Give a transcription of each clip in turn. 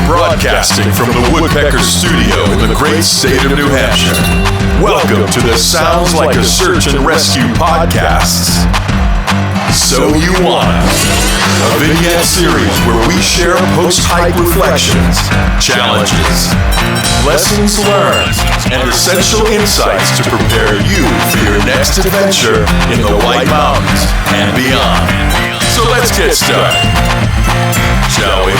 Broadcasting from the Woodpecker Studio in the great state of New Hampshire. Welcome to the Sounds Like a Search and Rescue podcasts. So You Wanna, a vignette series where we share post-hike reflections, challenges, lessons learned, and essential insights to prepare you for your next adventure in the White Mountains and beyond. So let's get started. Shall we?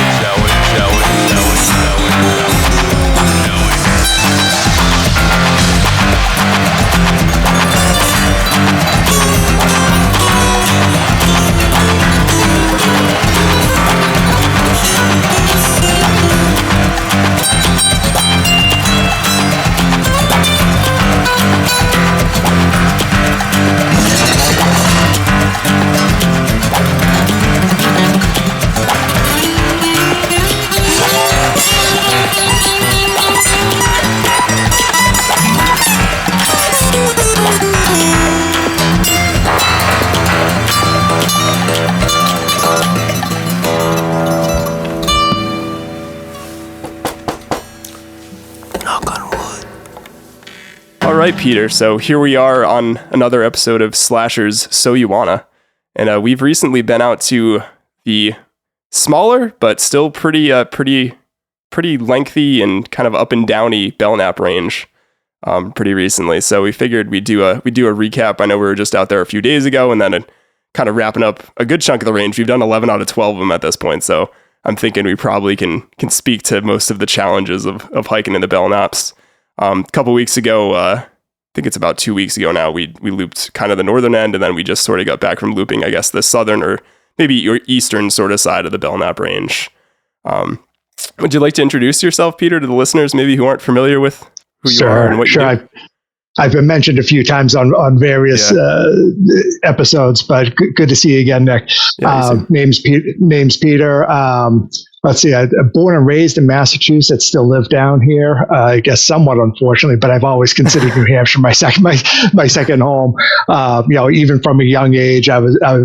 All right, Peter. So here we are on another episode of Slasher's So You Wanna. And we've recently been out to the smaller, but still pretty lengthy and kind of up and downy Belknaps range pretty recently. So we figured we'd do a recap. I know we were just out there a few days ago and then kind of wrapping up a good chunk of the range. We've done 11 out of 12 of them at this point. So I'm thinking we probably can speak to most of the challenges of hiking in the Belknaps. A couple weeks ago, I think it's about 2 weeks ago now, we looped kind of the northern end, and then we just sort of got back from looping, I guess, the southern or maybe your eastern sort of side of the Belknaps range. Would you like to introduce yourself, Peter, to the listeners maybe who aren't familiar with who you are and what you do? I've been mentioned a few times on various episodes, but good to see you again, Nick. Name's Peter. Let's see, I'm born and raised in Massachusetts, still live down here. I guess somewhat unfortunately, but I've always considered New Hampshire my second home. Even from a young age,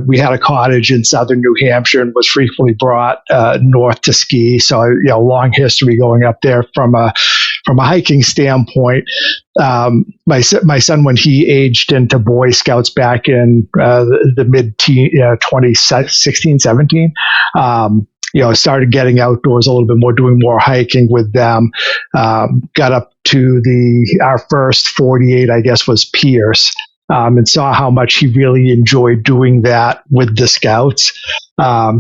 we had a cottage in southern New Hampshire and was frequently brought north to ski. So, long history going up there from a hiking standpoint. My son, when he aged into Boy Scouts back in the mid 2016, 17, started getting outdoors a little bit more, doing more hiking with them. Got up to our first 48, I guess, was Pierce, and saw how much he really enjoyed doing that with the Scouts.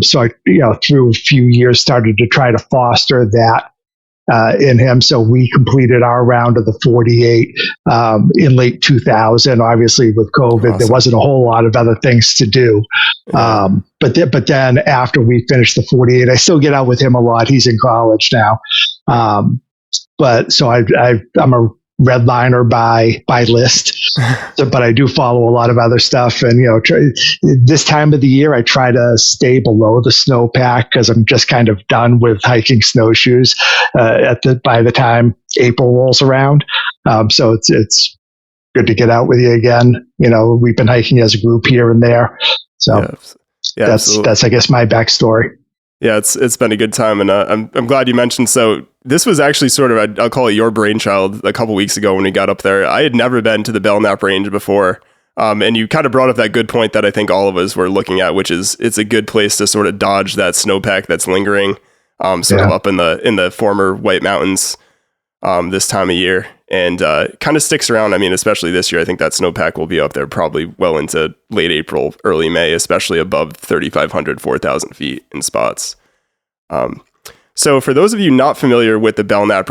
So I, through a few years, started to try to foster that in him. So we completed our round of the 48 in late 2000. Obviously, with COVID, Awesome. There wasn't a whole lot of other things to do. But then after we finished the 48, I still get out with him a lot. He's in college now. But so I'm a redliner by list, but I do follow a lot of other stuff. And, this time of the year, I try to stay below the snowpack because I'm just kind of done with hiking snowshoes by the time April rolls around. So it's good to get out with you again. We've been hiking as a group here and there. So that's I guess my backstory. Yeah, it's been a good time, and I'm glad you mentioned. So this was actually sort of I'll call it your brainchild a couple weeks ago when we got up there. I had never been to the Belknaps range before, and you kind of brought up that good point that I think all of us were looking at, which is it's a good place to sort of dodge that snowpack that's lingering, of up in the former White Mountains this time of year, and kind of sticks around. I mean, especially this year, I think that snowpack will be up there probably well into late April, early May, especially above 3,500, 4,000 feet in spots. So for those of you not familiar with the Belknaps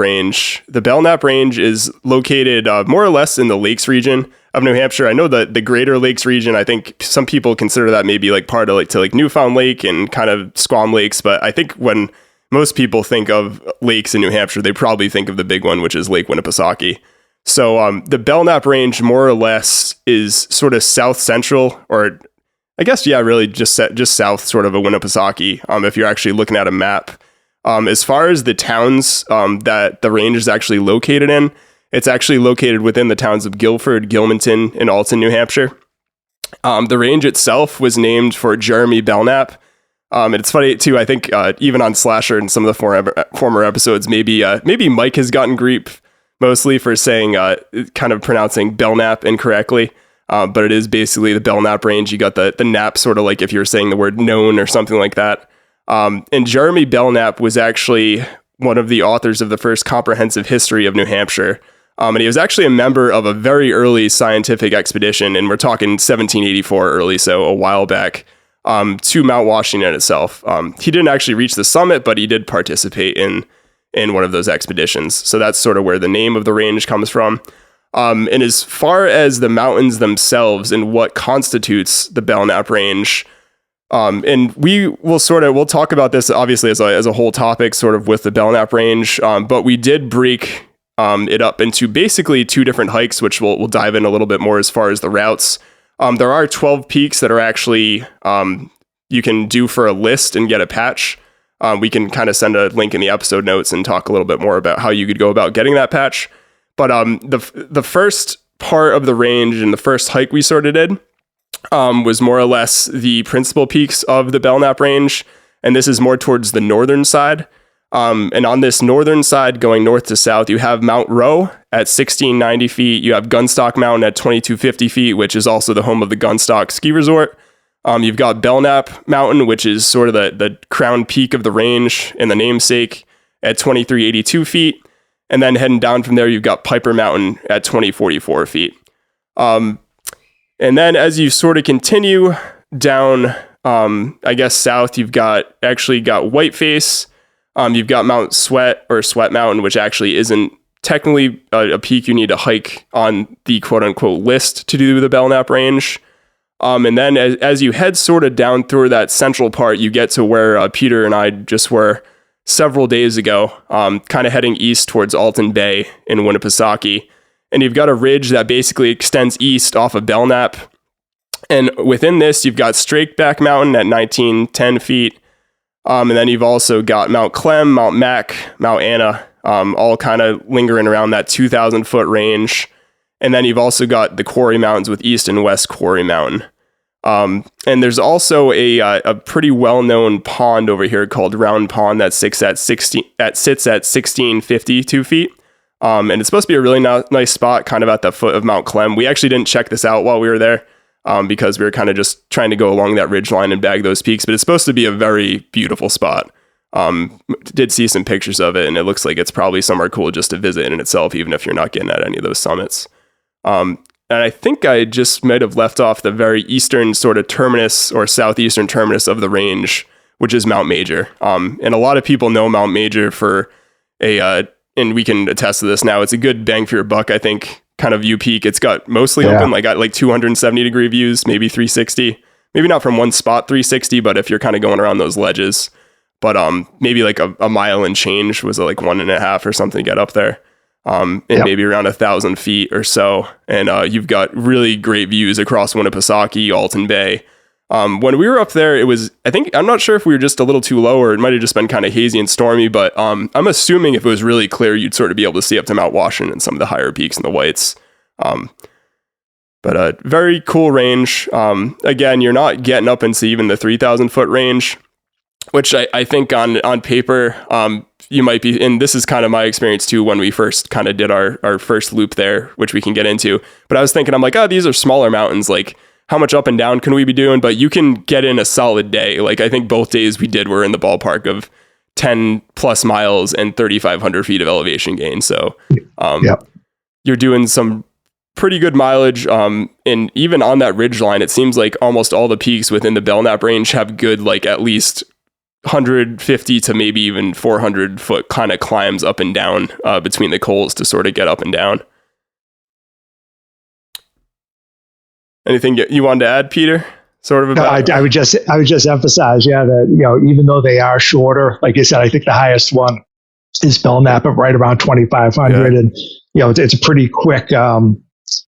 Range is located more or less in the Lakes region of New Hampshire. I know that the Greater Lakes region, I think some people consider that maybe like part of like Newfound Lake and kind of Squam Lakes, but I think when most people think of lakes in New Hampshire, they probably think of the big one, which is Lake Winnipesaukee. So the Belknap Range more or less is sort of south central, or I guess, yeah, really just south sort of Winnipesaukee, if you're actually looking at a map. As far as the towns that the range is actually located in, it's actually located within the towns of Guilford, Gilmanton, and Alton, New Hampshire. The range itself was named for Jeremy Belknap. And it's funny too, I think even on Slasher and some of the former episodes, maybe Mike has gotten grief mostly for saying, kind of pronouncing Belknap incorrectly. But it is basically the Belknap Range. You got the nap, sort of like if you're saying the word known or something like that. And Jeremy Belknap was actually one of the authors of the first comprehensive history of New Hampshire. And he was actually a member of a very early scientific expedition, and we're talking 1784 early, so a while back, to Mount Washington itself. He didn't actually reach the summit, but he did participate in one of those expeditions. So that's sort of where the name of the range comes from. And as far as the mountains themselves and what constitutes the Belknap Range, and we'll talk about this obviously as a whole topic, sort of with the Belknap Range, but we did break it up into basically two different hikes, which we'll dive in a little bit more as far as the routes. There are 12 peaks that are actually you can do for a list and get a patch. We can kind of send a link in the episode notes and talk a little bit more about how you could go about getting that patch. But the first part of the range and the first hike we sort of did was more or less the principal peaks of the Belknap Range, and this is more towards the northern side. And on this northern side, going north to south, you have Mount Rowe at 1690 feet. You have Gunstock Mountain at 2250 feet, which is also the home of the Gunstock Ski Resort. You've got Belknap Mountain, which is sort of the crown peak of the range and the namesake at 2382 feet. And then heading down from there, you've got Piper Mountain at 2044 feet. And then as you sort of continue down, I guess south, you've got Whiteface. You've got Mount Sweat or Sweat Mountain, which actually isn't technically a peak you need to hike on the quote unquote list to do the Belknap Range. And then as you head sort of down through that central part, you get to where Peter and I just were several days ago, kind of heading east towards Alton Bay in Winnipesaukee. And you've got a ridge that basically extends east off of Belknap. And within this, you've got Strakeback Mountain at 1910 feet. And then you've also got Mount Clem, Mount Mac, Mount Anna, all kind of lingering around that 2,000 foot range. And then you've also got the Quarry Mountains with East and West Quarry Mountain. And there's also a pretty well-known pond over here called Round Pond that sits at 1652 feet. And it's supposed to be a really nice spot kind of at the foot of Mount Clem. We actually didn't check this out while we were there because we were kind of just trying to go along that ridge line and bag those peaks, but it's supposed to be a very beautiful spot. Did see some pictures of it, and it looks like it's probably somewhere cool just to visit in itself, even if you're not getting at any of those summits. And I think I just might have left off the very eastern sort of terminus or southeastern terminus of the range, which is Mount Major. And a lot of people know Mount Major for and we can attest to this now, it's a good bang for your buck, I think, kind of view peak. It's got mostly open, got like 270 degree views, maybe 360, maybe not from one spot 360, but if you're kind of going around those ledges, but maybe like a mile and change was like 1.5 or something to get up there. And maybe around 1,000 feet or so. And you've got really great views across Winnipesaukee, Alton Bay. When we were up there, I'm not sure if we were just a little too low or it might have just been kind of hazy and stormy, but I'm assuming if it was really clear, you'd sort of be able to see up to Mount Washington and some of the higher peaks in the Whites. But a very cool range. Again, you're not getting up into even the 3,000 foot range, which I think on paper, you might be, and this is kind of my experience too, when we first kind of did our first loop there, which we can get into. But I was thinking, I'm like, these are smaller mountains. Like, how much up and down can we be doing? But you can get in a solid day. Like, I think both days we did were in the ballpark of 10 plus miles and 3,500 feet of elevation gain. So you're doing some pretty good mileage. And even on that ridge line, it seems like almost all the peaks within the Belknap range have good, like at least 150 to maybe even 400 foot kind of climbs up and down between the coals to sort of get up and down. Anything you wanted to add, Peter? sort of about? I would just emphasize, that, even though they are shorter, like I said, I think the highest one is Belknap at right around 2,500. And, it's a pretty quick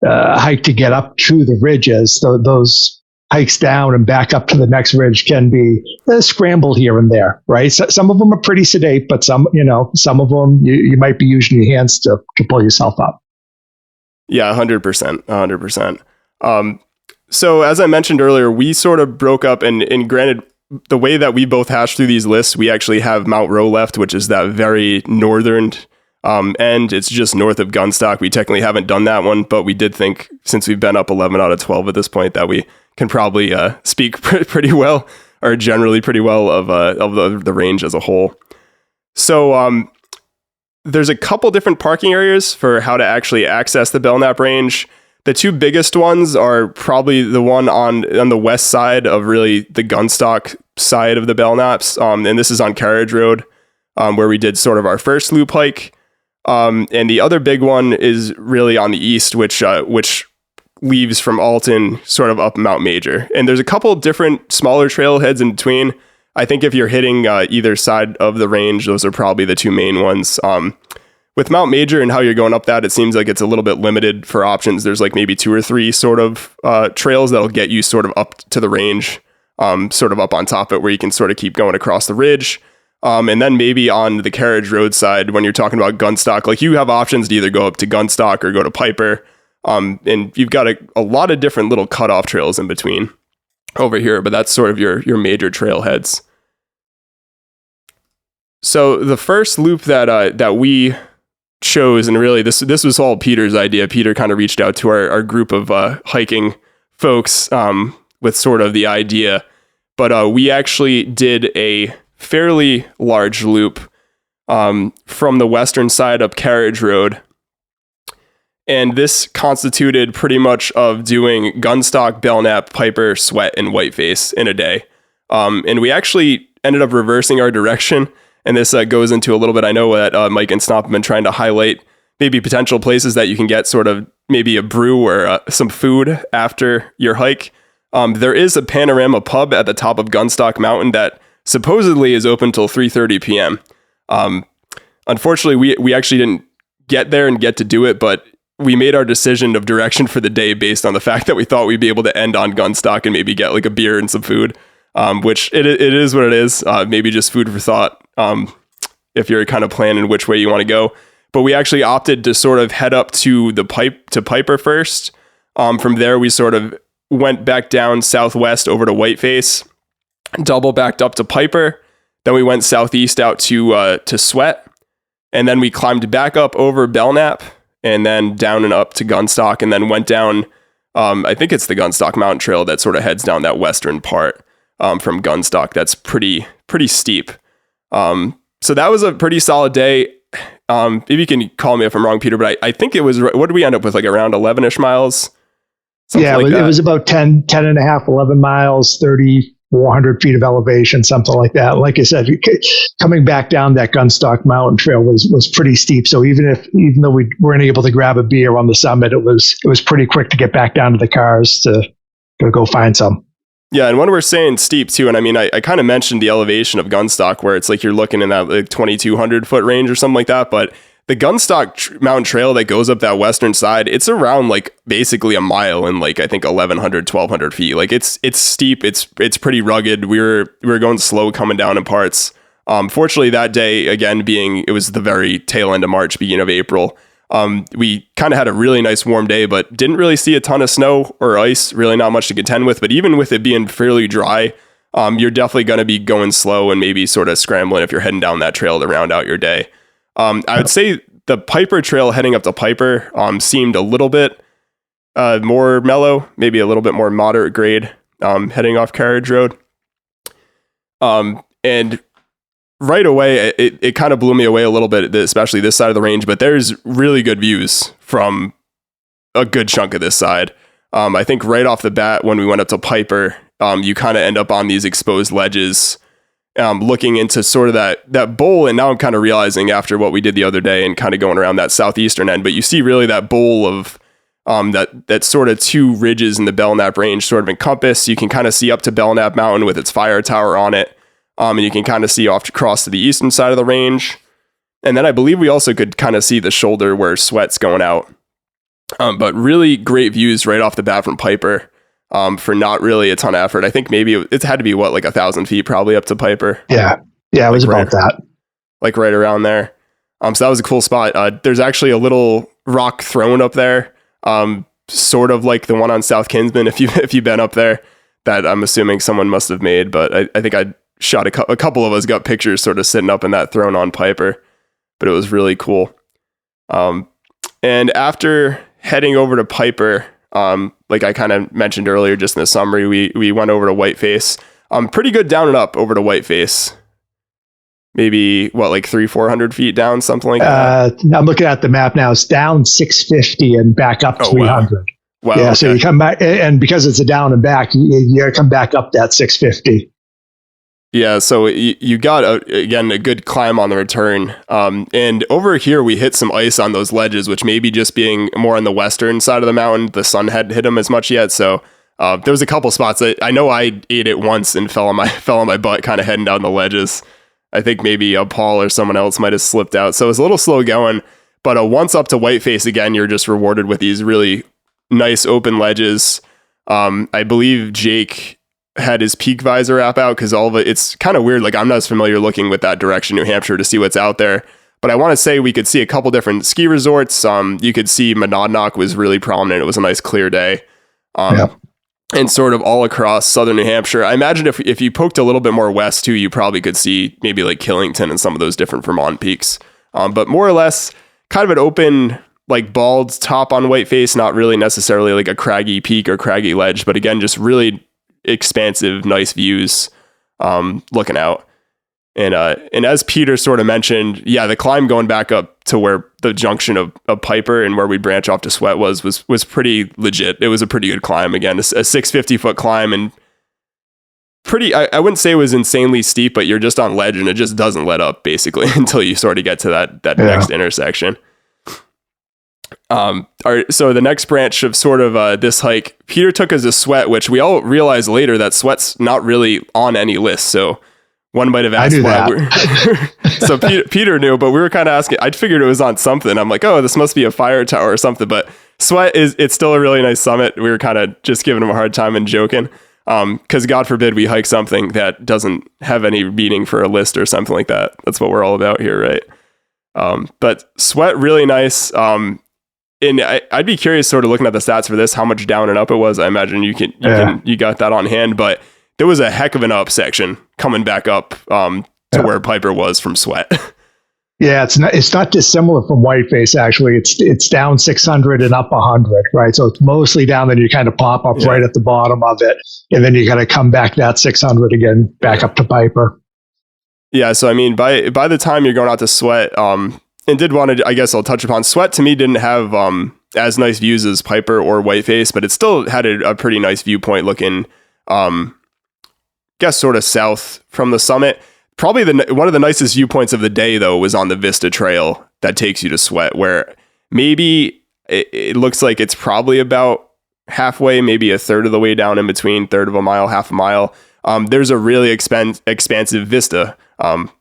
hike to get up to the ridges. So those hikes down and back up to the next ridge can be scrambled here and there, right? So some of them are pretty sedate, but some of them you might be using your hands to pull yourself up. Yeah, 100%. So as I mentioned earlier, we sort of broke up, and granted, the way that we both hashed through these lists, we actually have Mount Rowe left, which is that very northern end. It's just north of Gunstock. We technically haven't done that one, but we did think, since we've been up 11 out of 12 at this point, that we can probably speak pretty well, or generally pretty well, of the range as a whole. So there's a couple different parking areas for how to actually access the Belknap range. The two biggest ones are probably the one on the west side of really the Gunstock side of the Belknaps, and this is on Carriage Road, where we did sort of our first loop hike. And the other big one is really on the east, which leaves from Alton sort of up Mount Major. And there's a couple different smaller trailheads in between. I think if you're hitting either side of the range, those are probably the two main ones. With Mount Major and how you're going up that, it seems like it's a little bit limited for options. There's like maybe 2 or 3 sort of trails that'll get you sort of up to the range, sort of up on top of it, where you can sort of keep going across the ridge. And then maybe on the Carriage Road side, when you're talking about Gunstock, like you have options to either go up to Gunstock or go to Piper. And you've got a lot of different little cutoff trails in between over here, but that's sort of your major trailheads. So the first loop that we chose, and really this was all Peter's idea. Peter kind of reached out to our group of hiking folks with sort of the idea, but we actually did a fairly large loop from the western side up Carriage Road. And this constituted pretty much of doing Gunstock, Belknap, Piper, Sweat, and Whiteface in a day. And we actually ended up reversing our direction. And this goes into a little bit, I know that Mike and Snop have been trying to highlight maybe potential places that you can get sort of maybe a brew or some food after your hike. There is a Panorama pub at the top of Gunstock Mountain that supposedly is open till 3:30 p.m. Unfortunately, we actually didn't get there and get to do it, but we made our decision of direction for the day based on the fact that we thought we'd be able to end on Gunstock and maybe get like a beer and some food, which it is what it is. Maybe just food for thought if you're kind of planning which way you want to go. But we actually opted to sort of head up to Piper first. From there, we sort of went back down southwest over to Whiteface, double backed up to Piper. Then we went southeast out to Sweat, and then we climbed back up over Belknap, and then down and up to Gunstock, and then went down, I think it's the Gunstock Mountain Trail that sort of heads down that western part from Gunstock. That's pretty steep. So that was a pretty solid day. Maybe you can call me if I'm wrong, Peter, but I think it was, what did we end up with, like around 11-ish miles? Yeah, like it was about 10 and a half, 11 miles, 3,400 feet of elevation, something like that. Like I said, coming back down that Gunstock Mountain Trail was pretty steep. So even though we weren't able to grab a beer on the summit, it was pretty quick to get back down to the cars to go find some. Yeah, and when we're saying steep too, and I mean, I kind of mentioned the elevation of Gunstock, where it's like you're looking in that like 2,200 foot range or something like that, but the Gunstock Mountain Trail that goes up that western side, it's around like basically a mile in like I think 1,100, 1,200 feet. Like it's steep, it's pretty rugged. We were going slow coming down in parts. Fortunately, that day again it was the very tail end of March, beginning of April. We kind of had a really nice warm day, but didn't really see a ton of snow or ice, really not much to contend with. But even with it being fairly dry, you're definitely going to be going slow and maybe sort of scrambling if you're heading down that trail to round out your day. I would say the Piper Trail heading up to Piper seemed a little bit more mellow, maybe a little bit more moderate grade heading off Carriage Road. And right away, it kind of blew me away a little bit, especially this side of the range, but there's really good views from a good chunk of this side. I think right off the bat, when we went up to Piper, you kind of end up on these exposed ledges, looking into sort of that bowl. And now I'm kind of realizing after what we did the other day and kind of going around that southeastern end, but you see really that bowl of that sort of two ridges in the Belknap range sort of encompass. You can kind of see up to Belknap Mountain with its fire tower on it. And you can kind of see off across to the eastern side of the range. And then I believe we also could kind of see the shoulder where Sweat's going out. But really great views right off the bat from Piper for not really a ton of effort. I think maybe it had to be, 1,000 feet probably up to Piper. Yeah, it was about that. Like right around there. So that was a cool spot. There's actually a little rock throne up there, sort of like the one on South Kinsman, if you've been up there, that I'm assuming someone must have made. But I think I shot a couple of us got pictures sort of sitting up in that throne on Piper. But it was really cool. And after heading over to Piper, like I kind of mentioned earlier, just in the summary, we went over to Whiteface. Pretty good down and up over to Whiteface. Maybe 300-400 feet down, something like that. I'm looking at the map now. It's down 650 and back up 300. Wow. Yeah, Okay. so you come back, and because it's a down and back, you got to come back up that 650. Yeah, so you got a good climb on the return. And over here we hit some ice on those ledges, which maybe just being more on the western side of the mountain, the sun hadn't hit them as much yet. So there was a couple spots that I know I ate it once and fell on my butt, kind of heading down the ledges. I think maybe Paul or someone else might have slipped out. So it was a little slow going. But once up to Whiteface again, you're just rewarded with these really nice open ledges. I believe Jake had his peak visor app out because all of it's kind of weird. Like I'm not as familiar looking with that direction, New Hampshire, to see what's out there. But I want to say we could see a couple different ski resorts. You could see Monadnock was really prominent. It was a nice clear day. And sort of all across southern New Hampshire. I imagine if you poked a little bit more west too, you probably could see maybe like Killington and some of those different Vermont peaks. But more or less kind of an open, like bald top on Whiteface, not really necessarily like a craggy peak or craggy ledge, but again, just really expansive, nice views looking out. And as Peter sort of mentioned, the climb going back up to where the junction of Piper and where we branch off to Sweat was pretty legit. It was a pretty good climb. Again, a 650-foot climb, and pretty, I wouldn't say it was insanely steep, but you're just on ledge and it just doesn't let up basically until you sort of get to that next intersection. All right, so the next branch of sort of this hike, Peter took as a Sweat, which we all realized later that Sweat's not really on any list. So one might have asked why. So Peter knew, but we were kind of asking. I figured it was on something. I'm like, oh, this must be a fire tower or something. But Sweat it's still a really nice summit. We were kind of just giving him a hard time and joking, because God forbid we hike something that doesn't have any meaning for a list or something like that. That's what we're all about here, right? But Sweat really nice. And I'd be curious, sort of looking at the stats for this, how much down and up it was. I imagine you got that on hand, but there was a heck of an up section coming back up to where Piper was from Sweat. Yeah, it's not dissimilar from Whiteface. Actually, it's down 600 and up 100, right? So it's mostly down. Then you kind of pop up right at the bottom of it, and then you got to come back that 600 again, back up to Piper. Yeah. So I mean, by the time you're going out to Sweat, and did want to, I guess I'll touch upon Sweat. To me, didn't have as nice views as Piper or Whiteface, but it still had a pretty nice viewpoint looking. Guess sort of south from the summit. Probably one of the nicest viewpoints of the day, though, was on the Vista Trail that takes you to Sweat, where maybe it looks like it's probably about halfway, maybe a third of the way down in between, third of a mile, half a mile. There's a really expansive vista,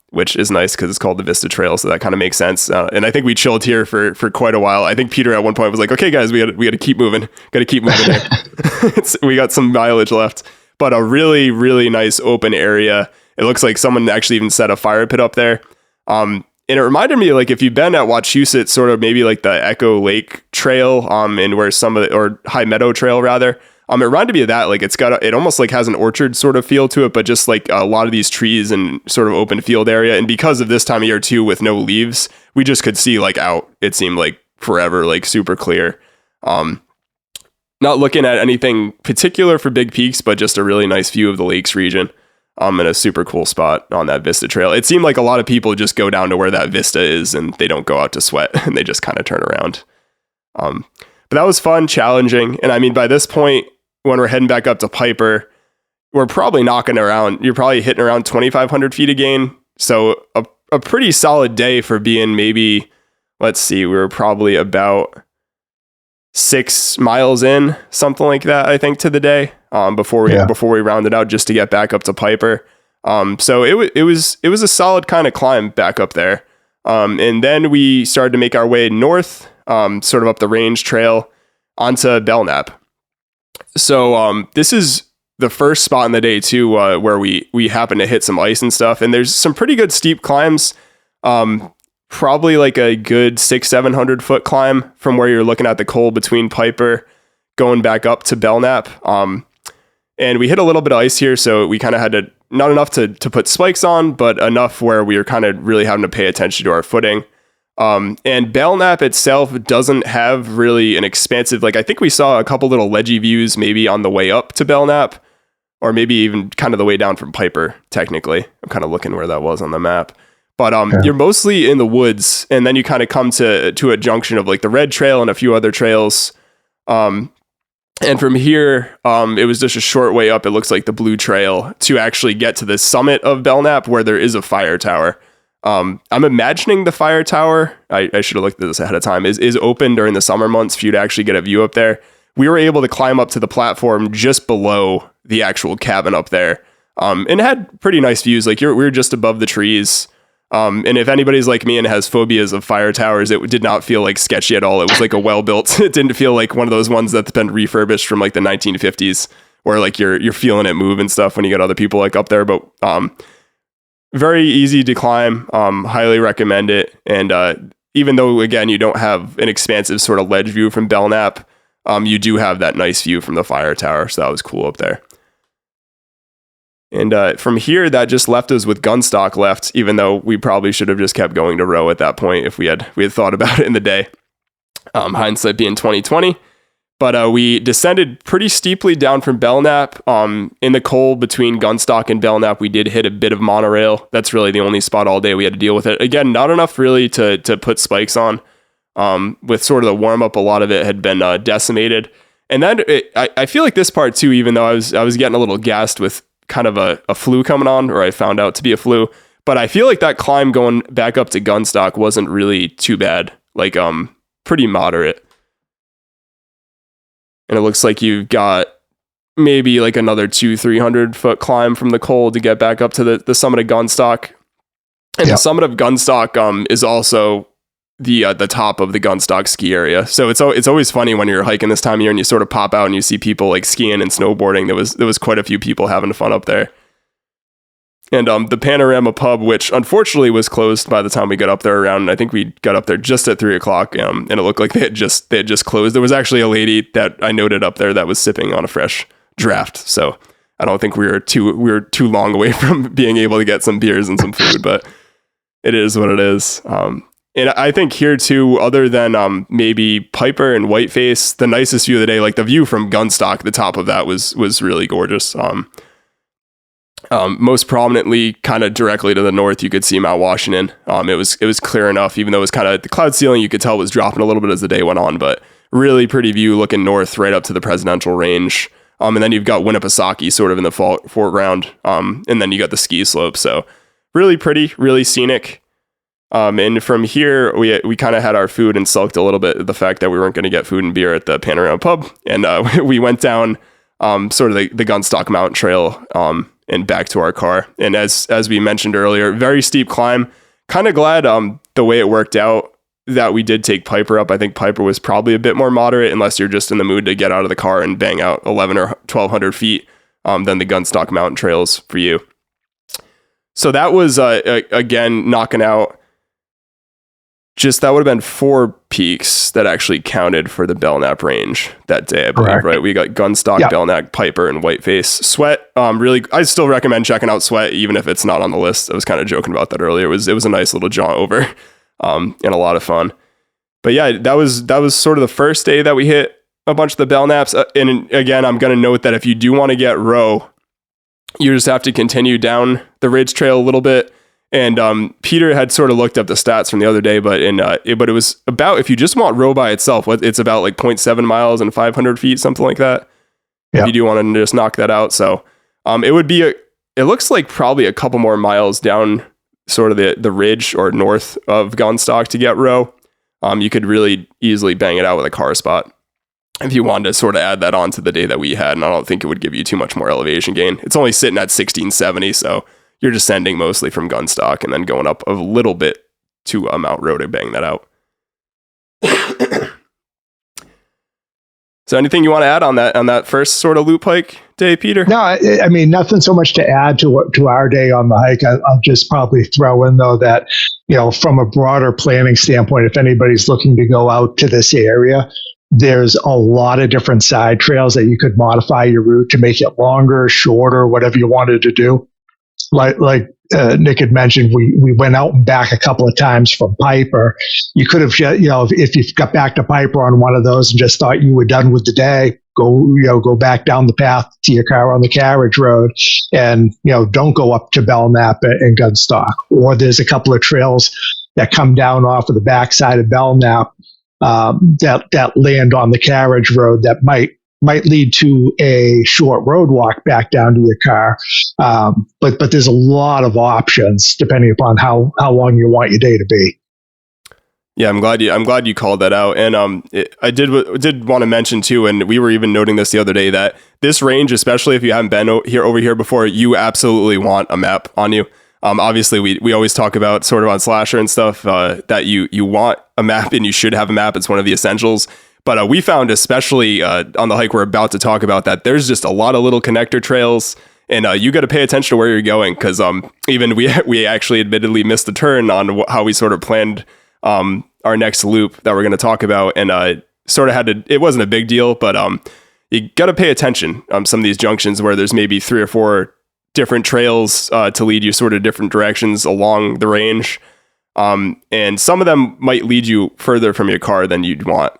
which is nice because it's called the Vista Trail, so that kind of makes sense. And I think we chilled here for quite a while. I think Peter at one point was like, "Okay, guys, we got to keep moving. Got to keep moving here. We got some mileage left." But a really, really nice open area. It looks like someone actually even set a fire pit up there. And it reminded me, like, if you've been at Wachusett, sort of maybe like the Echo Lake Trail, and where or High Meadow Trail rather. It reminded me of that. Like it almost like has an orchard sort of feel to it, but just like a lot of these trees and sort of open field area. And because of this time of year too, with no leaves, we just could see like out. It seemed like forever, like super clear. Not looking at anything particular for big peaks, but just a really nice view of the lakes region. And a super cool spot on that Vista Trail. It seemed like a lot of people just go down to where that vista is and they don't go out to Sweat and they just kind of turn around. But that was fun, challenging. And I mean, by this point, when we're heading back up to Piper, we're probably you're probably hitting around 2,500 feet again. So a pretty solid day for being maybe, let's see, we were probably about 6 miles in, something like that, I think, to the day, before we rounded out just to get back up to Piper. So it was a solid kind of climb back up there. And then we started to make our way north, sort of up the range trail onto Belknap. So this is the first spot in the day too, where we happen to hit some ice and stuff. And there's some pretty good steep climbs. Probably like a good 600-700 foot climb from where you're looking at the col between Piper going back up to Belknap. And we hit a little bit of ice here, so we kind of had to, not enough to put spikes on, but enough where we were kind of really having to pay attention to our footing. And Belknap itself doesn't have really an expansive, like I think we saw a couple little ledgy views maybe on the way up to Belknap, or maybe even kind of the way down from Piper, technically. I'm kind of looking where that was on the map. But you're mostly in the woods, and then you kind of come to a junction of like the Red Trail and a few other trails. And from here, it was just a short way up, it looks like the Blue Trail, to actually get to the summit of Belknap, where there is a fire tower. I'm imagining the fire tower, I should have looked at this ahead of time, is open during the summer months for you to actually get a view up there. We were able to climb up to the platform just below the actual cabin up there. And it had pretty nice views. Like we were just above the trees. And if anybody's like me and has phobias of fire towers, it did not feel like sketchy at all. It was like a well-built, it didn't feel like one of those ones that's been refurbished from like the 1950s where like you're feeling it move and stuff when you get other people like up there. But, very easy to climb, highly recommend it. And, even though again, you don't have an expansive sort of ledge view from Belknap, you do have that nice view from the fire tower. So that was cool up there. And from here, that just left us with Gunstock left, even though we probably should have just kept going to row at that point if we had thought about it in the day. Hindsight being 2020. But we descended pretty steeply down from Belknap. In the col between Gunstock and Belknap, we did hit a bit of monorail. That's really the only spot all day we had to deal with it. Again, not enough really to put spikes on. With sort of the warm up, a lot of it had been decimated. And then I feel like this part too, even though I was getting a little gassed with kind of a flu coming on, or I found out to be a flu, but I feel like that climb going back up to Gunstock wasn't really too bad, like pretty moderate. And it looks like you've got maybe like another 200-300 foot climb from the col to get back up to the summit of Gunstock. And the summit of Gunstock is also the top of the Gunstock ski area. So it's always funny when you're hiking this time of year and you sort of pop out and you see people like skiing and snowboarding. There was quite a few people having fun up there. And the Panorama Pub, which unfortunately was closed by the time we got up there around, I think we got up there just at 3:00, and it looked like they had just closed. There was actually a lady that I noted up there that was sipping on a fresh draft. So I don't think we were too long away from being able to get some beers and some food, but it is what it is. And I think here too, other than maybe Piper and Whiteface, the nicest view of the day, like the view from Gunstock, the top of that was really gorgeous. Most prominently, kind of directly to the north, you could see Mount Washington. It was clear enough, even though it was kind of the cloud ceiling, you could tell was dropping a little bit as the day went on, but really pretty view looking north right up to the presidential range. And then you've got Winnipesaukee sort of in the foreground. And then you got the ski slope. So really pretty, really scenic. And from here, we kind of had our food and sulked a little bit at the fact that we weren't going to get food and beer at the Panorama Pub. And we went down sort of the Gunstock Mountain Trail and back to our car. And as we mentioned earlier, very steep climb. Kind of glad the way it worked out that we did take Piper up. I think Piper was probably a bit more moderate unless you're just in the mood to get out of the car and bang out 11 or 1,200 feet than the Gunstock Mountain Trails for you. So that was, again, knocking out. That would have been 4 peaks that actually counted for the Belknap range that day, I believe, correct. Right? We got Gunstock, Belknap, Piper, and Whiteface. Sweat, really, I still recommend checking out Sweat, even if it's not on the list. I was kind of joking about that earlier. It was a nice little jaunt over, and a lot of fun. But yeah, that was sort of the first day that we hit a bunch of the Belknaps. And again, I'm going to note that if you do want to get row, you just have to continue down the ridge trail a little bit. And Peter had sort of looked up the stats from the other day, but it was about, if you just want row by itself, it's about like 0.7 miles and 500 feet, something like that. If you do want to just knock that out. So it would be, it looks like probably a couple more miles down sort of the ridge or north of Gunstock to get row. You could really easily bang it out with a car spot. if you wanted to sort of add that on to the day that we had, and I don't think it would give you too much more elevation gain. It's only sitting at 1670, so you're descending mostly from gun stock and then going up a little bit to Mount Road to bang that out. So anything you want to add on that first sort of loop hike day, Peter? No, I mean, nothing so much to add to our day on the hike. I'll just probably throw in, though, that, from a broader planning standpoint, if anybody's looking to go out to this area, there's a lot of different side trails that you could modify your route to make it longer, shorter, whatever you wanted to do. Like Nick had mentioned, we went out and back a couple of times from Piper. You could have, if you got back to Piper on one of those and just thought you were done with the day, go back down the path to your car on the carriage road, and don't go up to Belknap and Gunstock. Or there's a couple of trails that come down off of the backside of Belknap that land on the carriage road that might lead to a short road walk back down to your car. But there's a lot of options depending upon how long you want your day to be. Yeah, I'm glad you called that out. And I did want to mention too, and we were even noting this the other day, that this range, especially if you haven't been over here before, you absolutely want a map on you. Obviously, we always talk about sort of on Slasher and stuff that you want a map and you should have a map. It's one of the essentials. But we found, especially on the hike we're about to talk about, that there's just a lot of little connector trails, and you got to pay attention to where you're going, because even we actually admittedly missed the turn on how we sort of planned our next loop that we're going to talk about, and sort of had to. It wasn't a big deal, but you got to pay attention. Some of these junctions where there's maybe 3 or 4 different trails to lead you sort of different directions along the range. And some of them might lead you further from your car than you'd want.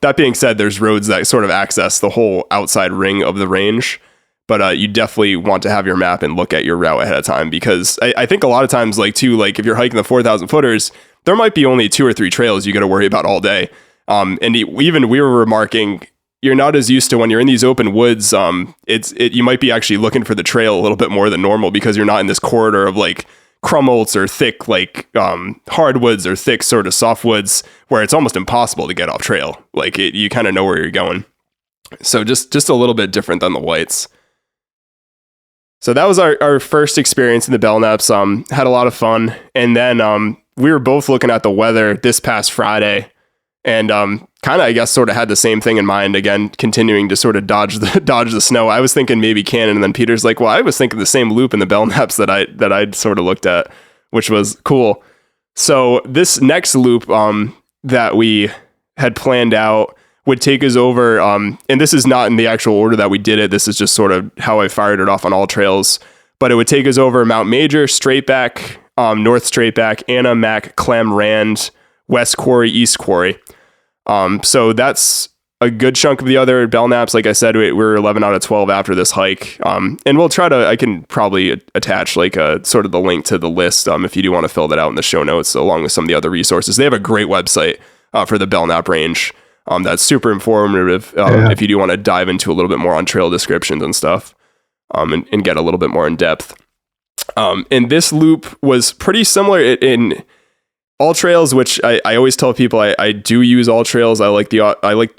That being said, there's roads that sort of access the whole outside ring of the range, but you definitely want to have your map and look at your route ahead of time, because I think a lot of times, like if you're hiking the 4,000 footers, there might be only 2 or 3 trails you got to worry about all day. And even we were remarking, you're not as used to when you're in these open woods. You might be actually looking for the trail a little bit more than normal, because you're not in this corridor of like crummelts or thick hardwoods or thick sort of softwoods where it's almost impossible to get off trail. Like you kind of know where you're going. So just a little bit different than the whites. So that was our first experience in the Belknaps. Had a lot of fun. And then we were both looking at the weather this past Friday, and kind of, I guess, sort of had the same thing in mind, again, continuing to sort of dodge the snow. I was thinking maybe Cannon, and then Peter's like, well, I was thinking the same loop in the Belknaps that I'd sort of looked at, which was cool. So this next loop that we had planned out would take us over, and this is not in the actual order that we did it. This is just sort of how I fired it off on all trails. But it would take us over Mount Major, Straightback, North Straightback, Anna, Mac, Clem, Rand, West Quarry, East Quarry. So that's a good chunk of the other Belknaps. Like I said, we're 11 out of 12 after this hike. And we'll I can probably attach like a sort of the link to the list if you do want to fill that out in the show notes, along with some of the other resources. They have a great website for the Belknap range. That's super informative if you do want to dive into a little bit more on trail descriptions and stuff, and get a little bit more in depth. And this loop was pretty similar in all trails, which I always tell people I do use all trails. I like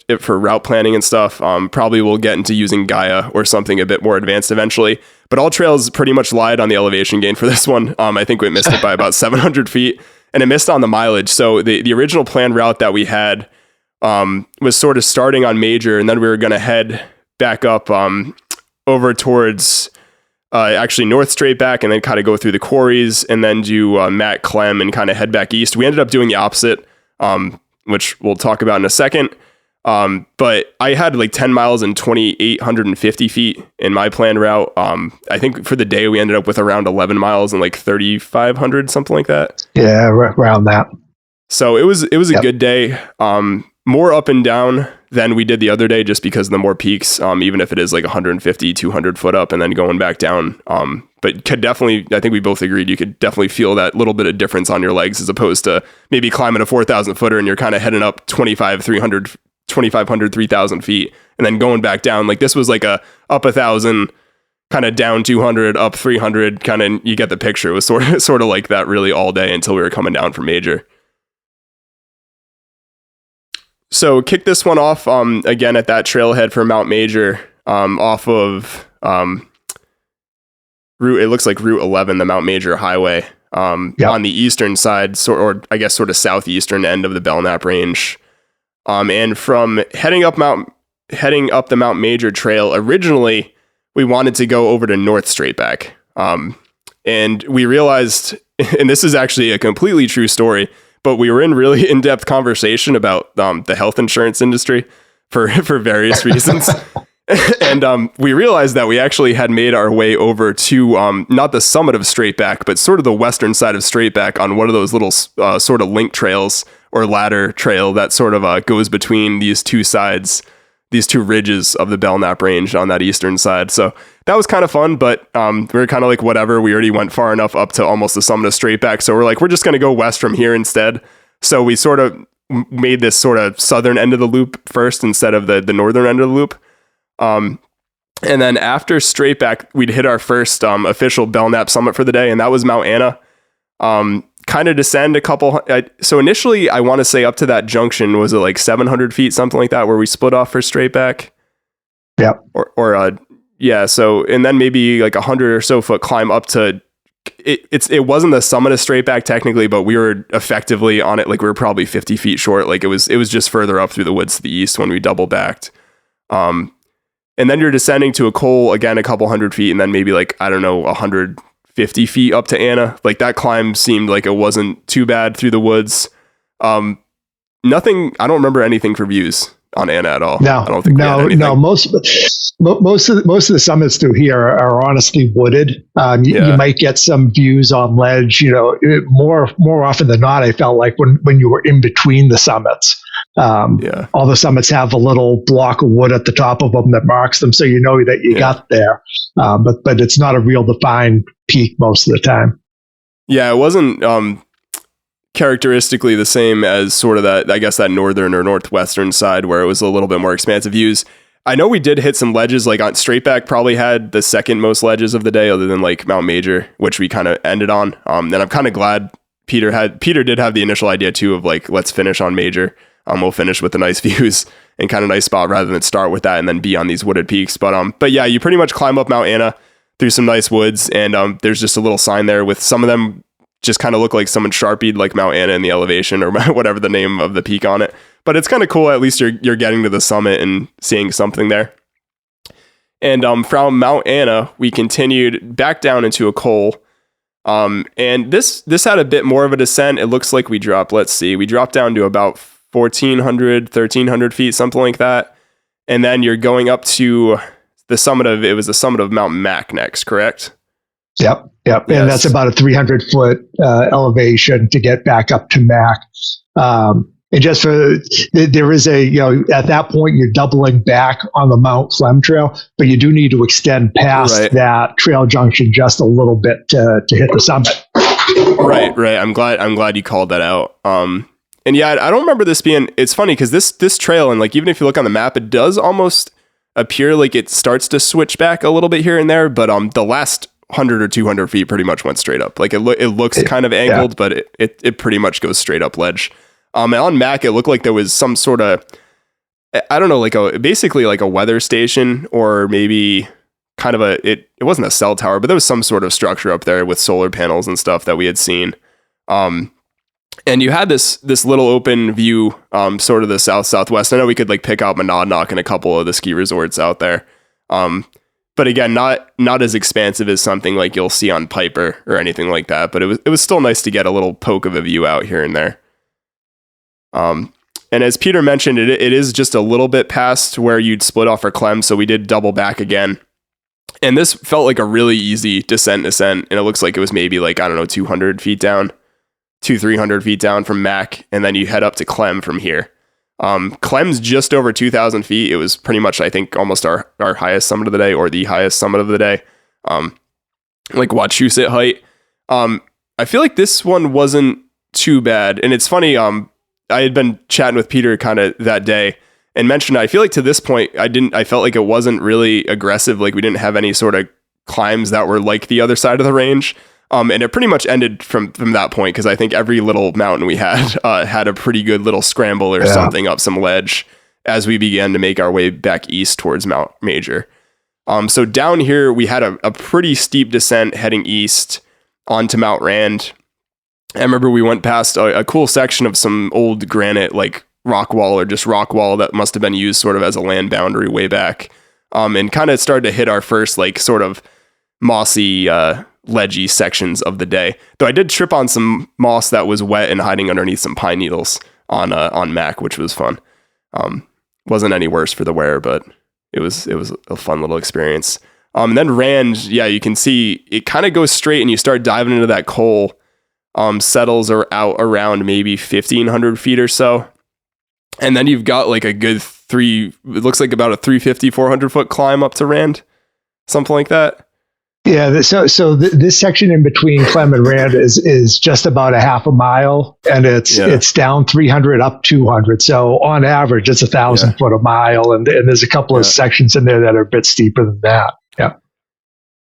it for route planning and stuff. Probably we'll get into using Gaia or something a bit more advanced eventually. But all trails pretty much lied on the elevation gain for this one. I think we missed it by about 700 feet, and it missed on the mileage. So the original planned route that we had was sort of starting on Major, and then we were going to head back up over towards actually North Straightback, and then kind of go through the quarries, and then do Matt Clem and kind of head back east. We ended up doing the opposite, which we'll talk about in a second. But I had like 10 miles and 2,850 feet in my planned route. I think for the day we ended up with around 11 miles and like 3,500, something like that. Yeah, around that. So it was a good day. More up and down than we did the other day, just because of the more peaks, even if it is like 150, 200 foot up and then going back down. But could definitely, I think we both agreed, you could definitely feel that little bit of difference on your legs, as opposed to maybe climbing a 4,000 footer and you're kind of heading up 2,500, 3,000 feet and then going back down. Like this was like a up 1,000, kind of down 200, up 300, kind of, you get the picture. It was sort of like that really all day until we were coming down from Major. So kick this one off again at that trailhead for Mount Major off of it looks like Route 11, the Mount Major Highway on the eastern side, or I guess sort of southeastern end of the Belknap Range. And from heading up the Mount Major Trail, originally we wanted to go over to North Straightback. And we realized, and this is actually a completely true story, but we were in really in-depth conversation about the health insurance industry for various reasons. And we realized that we actually had made our way over to not the summit of Straightback, but sort of the western side of Straightback on one of those little sort of link trails or ladder trail that sort of goes between these two sides, these two ridges of the Belknap Range on that eastern side. So that was kind of fun, but we were kind of like, whatever, we already went far enough up to almost the summit of Straightback. So we're like, we're just going to go west from here instead. So we sort of made this sort of southern end of the loop first instead of the northern end of the loop. And then after Straightback, we'd hit our first official Belknap summit for the day, and that was Mount Anna. Kind of descend a couple. So initially, I want to say up to that junction, was it like 700 feet, something like that, where we split off for Straightback? Yeah. Yeah. So, and then maybe like 100 or so foot climb up to it wasn't the summit of Straightback technically, but we were effectively on it. Like we were probably 50 feet short. Like it was just further up through the woods to the east when we double backed. And then you're descending to a coal again, a couple hundred feet, and then maybe like, I don't know, 150 feet up to Anna. Like that climb seemed like it wasn't too bad through the woods. I don't remember anything for views on Anna at all. No, I don't think most of the summits through here are honestly wooded. You might get some views on ledge. More often than not, I felt like when you were in between the summits. All the summits have a little block of wood at the top of them that marks them, so you know that you got there. But it's not a real defined peak most of the time. Yeah, it wasn't characteristically the same as sort of that, I guess, that northern or northwestern side where it was a little bit more expansive views. I know we did hit some ledges, like on Straightback probably had the second most ledges of the day, other than like Mount Major, which we kind of ended on. And I'm kind of glad Peter did have the initial idea too of like, let's finish on Major. We'll finish with the nice views and kind of nice spot rather than start with that and then be on these wooded peaks. But yeah, you pretty much climb up Mount Anna through some nice woods, and there's just a little sign there with some of them just kind of look like someone sharpied like Mount Anna in the elevation or whatever the name of the peak on it. But it's kind of cool. At least you're getting to the summit and seeing something there. And from Mount Anna, we continued back down into a coal. And this had a bit more of a descent. It looks like we dropped down to about 1,400, 1,300 feet, something like that. And then you're going up to the summit of Mount Mac next, correct? Yep. Yes. And that's about a 300 foot elevation to get back up to Mac. And just there is at that point, you're doubling back on the Mount Flem Trail, but you do need to extend past that trail junction just a little bit to hit the summit. Right. I'm glad you called that out. And yeah, I don't remember this being, it's funny because this trail, and like, even if you look on the map, it does almost appear like it starts to switch back a little bit here and there, but the last 100 or 200 feet pretty much went straight up. Like it looks kind of angled, but it pretty much goes straight up ledge. And on Mac, it looked like there was some sort of, I don't know, basically like a weather station, or maybe kind of it wasn't a cell tower, but there was some sort of structure up there with solar panels and stuff that we had seen. And you had this little open view, sort of the southwest. I know we could like pick out Monadnock and a couple of the ski resorts out there. But again, not as expansive as something like you'll see on Piper or anything like that. But it was still nice to get a little poke of a view out here and there. And as Peter mentioned, it is just a little bit past where you'd split off for Clem, so we did double back again. And this felt like a really easy descent, and it looks like it was maybe like, I don't know, 200 feet down, 300 feet down from Mac, and then you head up to Clem from here. Clem's just over 2,000 feet. It was pretty much, I think, almost our highest summit of the day, or the highest summit of the day, like Wachusett height. I feel like this one wasn't too bad, and it's funny. I had been chatting with Peter kind of that day and mentioned, I feel like to this point, I felt like it wasn't really aggressive. Like we didn't have any sort of climbs that were like the other side of the range. And it pretty much ended from that point, because I think every little mountain we had had a pretty good little scramble or something up some ledge as we began to make our way back east towards Mount Major. So down here, we had a pretty steep descent heading east onto Mount Rand. I remember we went past a cool section of some old granite, like rock wall or just rock wall that must have been used sort of as a land boundary way back. And kind of started to hit our first like sort of mossy, ledgy sections of the day. Though I did trip on some moss that was wet and hiding underneath some pine needles on Mac, which was fun. Wasn't any worse for the wearer, but it was a fun little experience. And then Rand, yeah, you can see it kind of goes straight and you start diving into that coal, settles are out around maybe 1,500 feet or so. And then you've got like a good it looks like about a 350, 400 foot climb up to Rand, something like that. Yeah, so this section in between Clem and Rand is just about a half a mile, and it's down 300 up 200. So on average, it's 1,000 foot a mile, and there's a couple of sections in there that are a bit steeper than that. Yeah.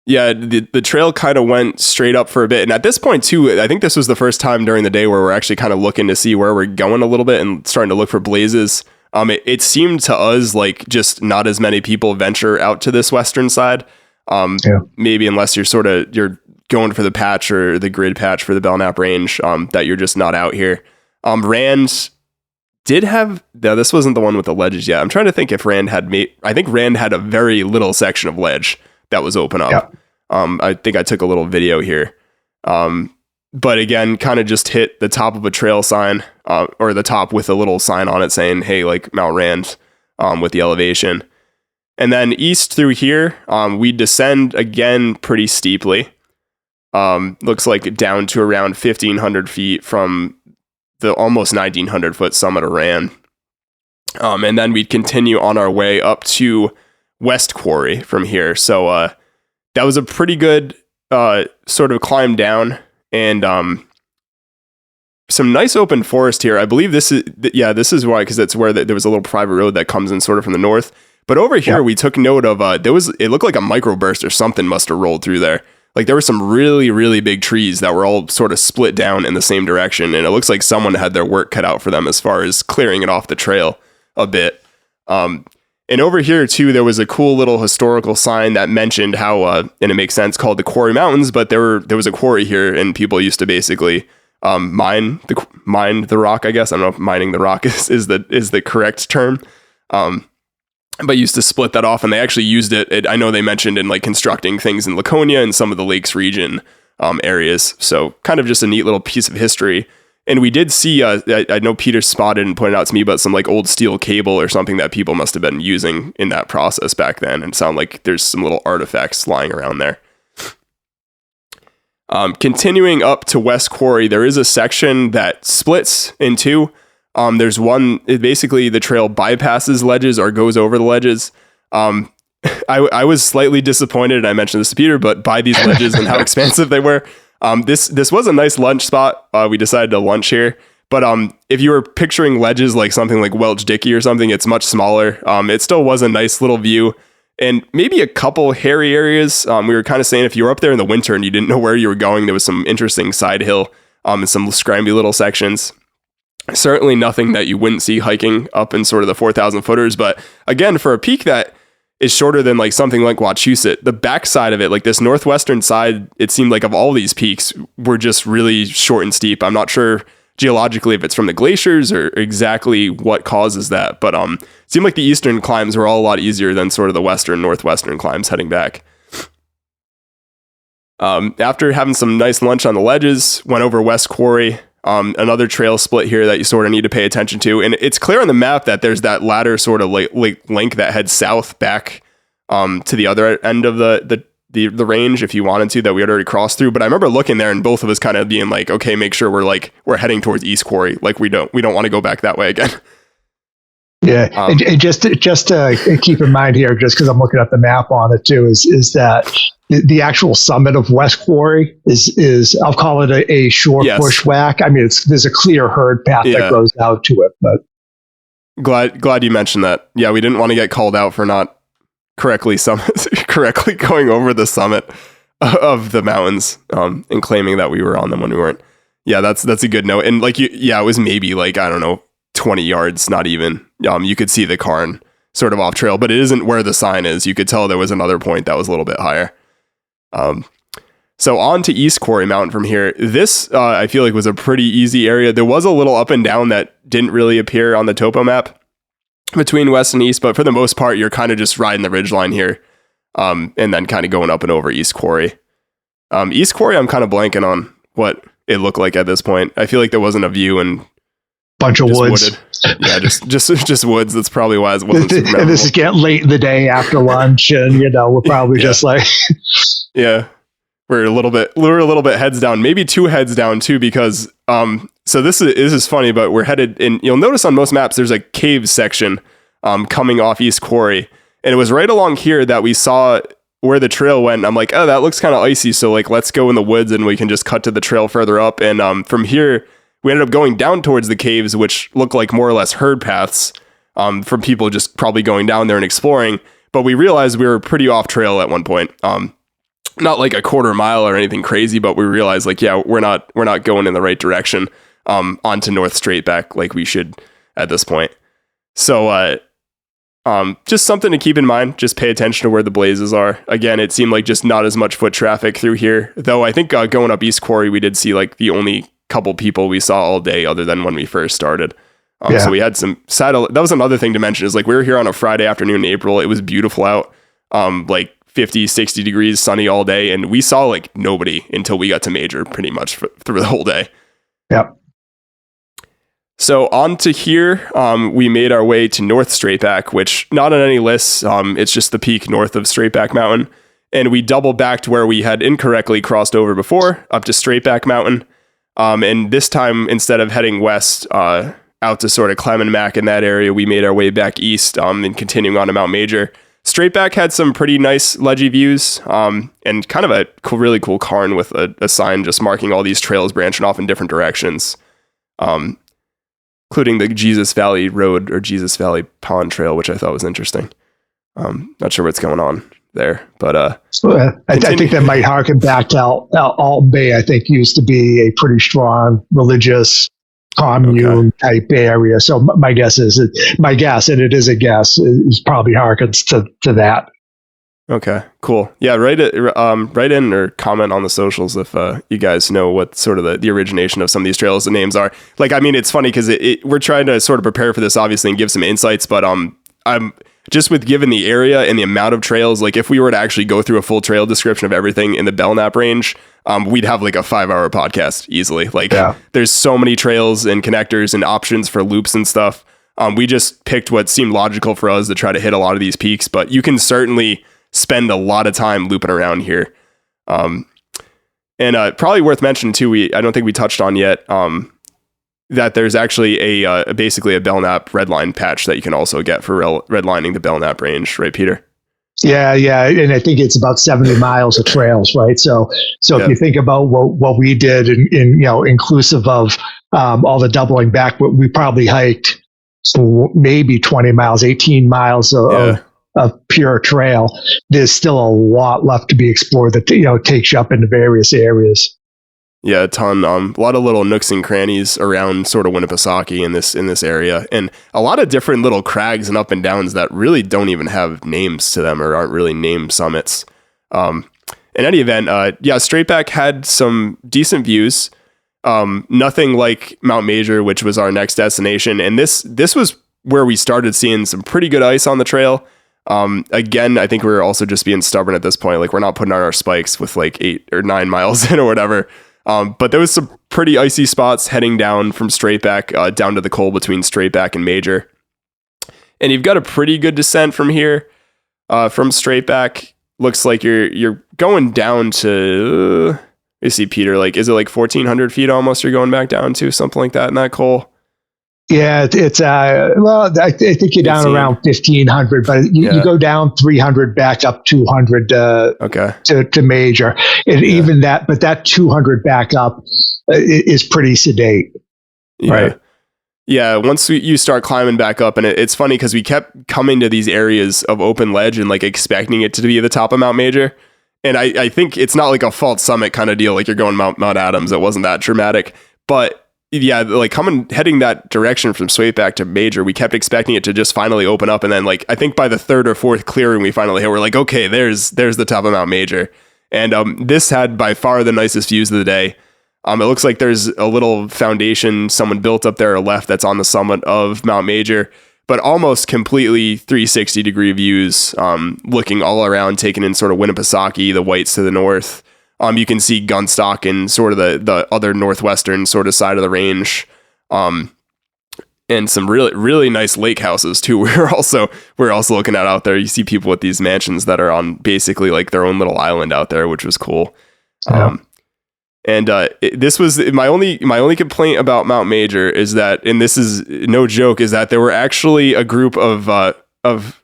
Yeah, the trail kind of went straight up for a bit. And at this point, too, I think this was the first time during the day where we're actually kind of looking to see where we're going a little bit and starting to look for blazes. It seemed to us like just not as many people venture out to this western side. Maybe unless you're going for the patch or the grid patch for the Belknap range, that you're just not out here. Rand did have, no, this wasn't the one with the ledges yet. I'm trying to think if Rand had I think Rand had a very little section of ledge that was open up. Yep. I think I took a little video here. But again, kind of just hit the top of a trail sign, or the top with a little sign on it saying, hey, like Mount Rand, with the elevation. And then east through here, we descend again pretty steeply. Looks like down to around 1,500 feet from the almost 1,900 foot summit of Rand. And then we'd continue on our way up to West Quarry from here. So that was a pretty good sort of climb down, and some nice open forest here. I believe this is why, because that's where there was a little private road that comes in sort of from the north. But over here, we took note of, it looked like a microburst or something must have rolled through there. Like there were some really, really big trees that were all sort of split down in the same direction. And it looks like someone had their work cut out for them as far as clearing it off the trail a bit. And over here too, there was a cool little historical sign that mentioned how, and it makes sense, called the Quarry Mountains, but there was a quarry here and people used to basically mine the rock, I guess. I don't know if mining the rock is the correct term. But used to split that off, and they actually used it. I know they mentioned in like constructing things in Laconia and some of the Lakes region areas. So kind of just a neat little piece of history. And we did see, I know Peter spotted and pointed out to me about some like old steel cable or something that people must have been using in that process back then. And it sounded like there's some little artifacts lying around there. Continuing up to West Quarry, there is a section that splits in two. There's one, basically the trail bypasses ledges or goes over the ledges. I was slightly disappointed, and I mentioned this to Peter, but by these ledges and how expansive they were. This was a nice lunch spot. We decided to lunch here, but if you were picturing ledges like something like Welch Dickey or something, it's much smaller. It still was a nice little view, and maybe a couple hairy areas. We were kind of saying if you were up there in the winter and you didn't know where you were going, there was some interesting side hill, and some scramby little sections. Certainly nothing that you wouldn't see hiking up in sort of the 4,000 footers. But again, for a peak that is shorter than like something like Wachusett, the backside of it, like this northwestern side, it seemed like of all these peaks were just really short and steep. I'm not sure geologically if it's from the glaciers or exactly what causes that, but it seemed like the eastern climbs were all a lot easier than sort of the western, northwestern climbs heading back. After having some nice lunch on the ledges, went over West Quarry. Another trail split here that you sort of need to pay attention to. And it's clear on the map that there's that ladder sort of link that heads south back to the other end of the range if you wanted to, that we had already crossed through. But I remember looking there and both of us kind of being like, okay, make sure we're heading towards East Quarry. Like we don't want to go back that way again. Yeah, and just to keep in mind here, just because I'm looking at the map on it too, is that the actual summit of West Quarry is I'll call it a short bushwhack. I mean, there's a clear herd path that goes out to it. But glad you mentioned that. Yeah, we didn't want to get called out for not correctly going over the summit. of the mountains, and claiming that we were on them when we weren't. Yeah, that's a good note. And like it was maybe like, I don't know, 20 yards, not even. You could see the cairn sort of off trail, but it isn't where the sign is. You could tell there was another point that was a little bit higher. So on to East Quarry Mountain from here. This, I feel like, was a pretty easy area. There was a little up and down that didn't really appear on the topo map between west and east, but for the most part, you're kind of just riding the ridgeline here, and then kind of going up and over East Quarry. East Quarry, I'm kind of blanking on what it looked like at this point. I feel like there wasn't a view and bunch of woods. Wooded. Yeah, just woods. That's probably why it wasn't. And this is getting late in the day after lunch, and we're probably just like, yeah. We're a little bit heads down, maybe two heads down too, because so this is funny, but we're headed in. You'll notice on most maps there's a cave section coming off East Quarry, and it was right along here that we saw where the trail went. I'm like, oh, that looks kind of icy, so like let's go in the woods and we can just cut to the trail further up. And from here we ended up going down towards the caves, which look like more or less herd paths from people just probably going down there and exploring. But we realized we were pretty off trail at one point. Not like a quarter mile or anything crazy, but we realized like, yeah, we're not going in the right direction onto North Straight Back like we should at this point. So just something to keep in mind. Just pay attention to where the blazes are. Again, it seemed like just not as much foot traffic through here, though. I think going up East Quarry, we did see like the only couple people we saw all day other than when we first started. So we had some that was another thing to mention, is like we were here on a Friday afternoon in April. It was beautiful out. Like 50, 60 degrees, sunny all day. And we saw like nobody until we got to Major pretty much through the whole day. Yep. So on to here, we made our way to North Straight Back, which not on any lists. It's just the peak north of Straight Back Mountain. And we double back to where we had incorrectly crossed over before, up to Straight Back Mountain. And this time, instead of heading west out to sort of Clemenmac in that area, we made our way back east and continuing on to Mount Major. Straight Back had some pretty nice ledgy views and kind of a really cool cairn with a sign just marking all these trails branching off in different directions, including the Jesus Valley Road or Jesus Valley Pond Trail, which I thought was interesting. Not sure what's going on there, but I think that might harken back to Alton Bay. I think used to be a pretty strong religious commune type area. So my guess, and it is a guess, is probably harkens to that. Okay, cool. Yeah, write in or comment on the socials if you guys know what sort of the origination of some of these trails and names are. Like, I mean, it's funny because we're trying to sort of prepare for this, obviously, and give some insights, but I'm just with given the area and the amount of trails, like if we were to actually go through a full trail description of everything in the Belknap range, we'd have like a 5-hour podcast easily. Like there's so many trails and connectors and options for loops and stuff. We just picked what seemed logical for us to try to hit a lot of these peaks, but you can certainly spend a lot of time looping around here. And probably worth mentioning too, I don't think we touched on yet, that there's actually basically a Belknap redline patch that you can also get for redlining the Belknap range, right, Peter? Yeah, and I think it's about 70 miles of trails, right? So if you think about what we did, in inclusive of all the doubling back, we probably hiked maybe 20 miles, 18 miles of pure trail. There's still a lot left to be explored that takes you up into various areas. Yeah, a ton. A lot of little nooks and crannies around sort of Winnipesaukee in this area, and a lot of different little crags and up and downs that really don't even have names to them or aren't really named summits. In any event, Straight Back had some decent views. Nothing like Mount Major, which was our next destination, and this was where we started seeing some pretty good ice on the trail. Again, I think we were also just being stubborn at this point. Like we're not putting on our spikes with like 8 or 9 miles in or whatever. But there was some pretty icy spots heading down from Straight Back down to the col between Straight Back and Major. And you've got a pretty good descent from here. From Straight Back, looks like you're going down to, you see, Peter, like, is it like 1,400 feet almost you're going back down to, something like that in that col? Yeah, it's I think you're down around 1,500, but you go down 300 back up 200 to Major, and even that 200 back up is pretty sedate, right? Yeah, once you start climbing back up, and it's funny because we kept coming to these areas of open ledge and like expecting it to be the top of Mount Major, And I think it's not like a false summit kind of deal, like you're going Mount Adams. It wasn't that dramatic. But yeah, like heading that direction from Swaitback to Major, we kept expecting it to just finally open up. And then like, I think by the third or fourth clearing we finally hit, we're like, okay, there's the top of Mount Major. And this had by far the nicest views of the day. It looks like there's a little foundation someone built up there or left that's on the summit of Mount Major, but almost completely 360 degree views, looking all around, taking in sort of Winnipesaukee, the Whites to the north. You can see Gunstock and sort of the other northwestern sort of side of the range. And some really, really nice lake houses too. We're also looking at out there. You see people with these mansions that are on basically like their own little island out there, which was cool. Yeah. This was my only complaint about Mount Major is that, and this is no joke, is that there were actually a group of